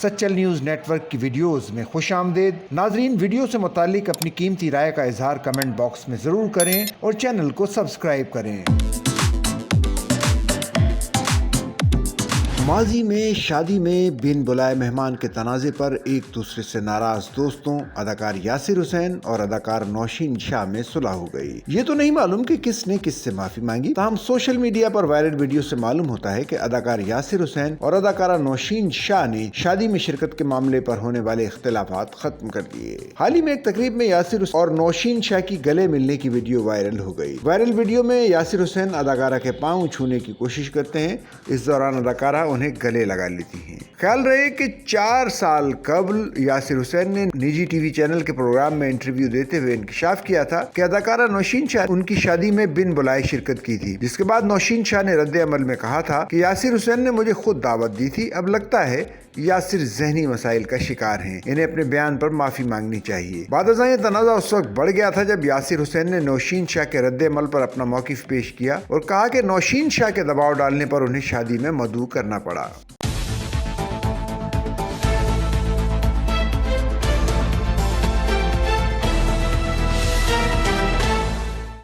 Sachal news net work کی videos میں خوش آمدید۔ ناظرین، ویڈیو سے متعلق اپنی قیمتی رائے کا اظہار کمنٹ باکس میں ضرور کریں اور چینل کو سبسکرائب کریں۔ ماضی میں شادی میں بن بلائے مہمان کے تنازع پر ایک دوسرے سے ناراض دوستوں اداکار یاسر حسین اور اداکار نوشین شاہ میں صلح ہو گئی۔ یہ تو نہیں معلوم کہ کس نے کس سے معافی مانگی، تاہم سوشل میڈیا پر وائرل ویڈیو سے معلوم ہوتا ہے کہ اداکار یاسر حسین اور اداکارہ نوشین شاہ نے شادی میں شرکت کے معاملے پر ہونے والے اختلافات ختم کر دیے۔ حال ہی میں ایک تقریب میں یاسر حسین اور نوشین شاہ کی گلے ملنے کی ویڈیو وائرل ہو گئی۔ وائرل ویڈیو میں یاسر حسین اداکارہ کے پاؤں چھونے کی کوشش کرتے ہیں، اس دوران اداکارہ انہیں گلے لگا لیتی ہیں۔ خیال رہے کہ 4 سال قبل یاسر حسین نے نجی ٹی وی چینل کے پروگرام میں انٹرویو دیتے ہوئے انکشاف کیا تھا کہ اداکارہ نوشین شاہ ان کی شادی میں بن بلائے شرکت کی تھی، جس کے بعد نوشین شاہ نے رد عمل میں کہا تھا کہ یاسر حسین نے مجھے خود دعوت دی تھی، اب لگتا ہے یاسر ذہنی مسائل کا شکار ہیں، انہیں اپنے بیان پر معافی مانگنی چاہیے۔ بعد ازاں یہ تنازع اس وقت بڑھ گیا تھا جب یاسر حسین نے نوشین شاہ کے رد عمل پر اپنا موقف پیش کیا اور کہا کہ نوشین شاہ کے دباؤ ڈالنے پر انہیں شادی میں مدعو کرنا پڑا۔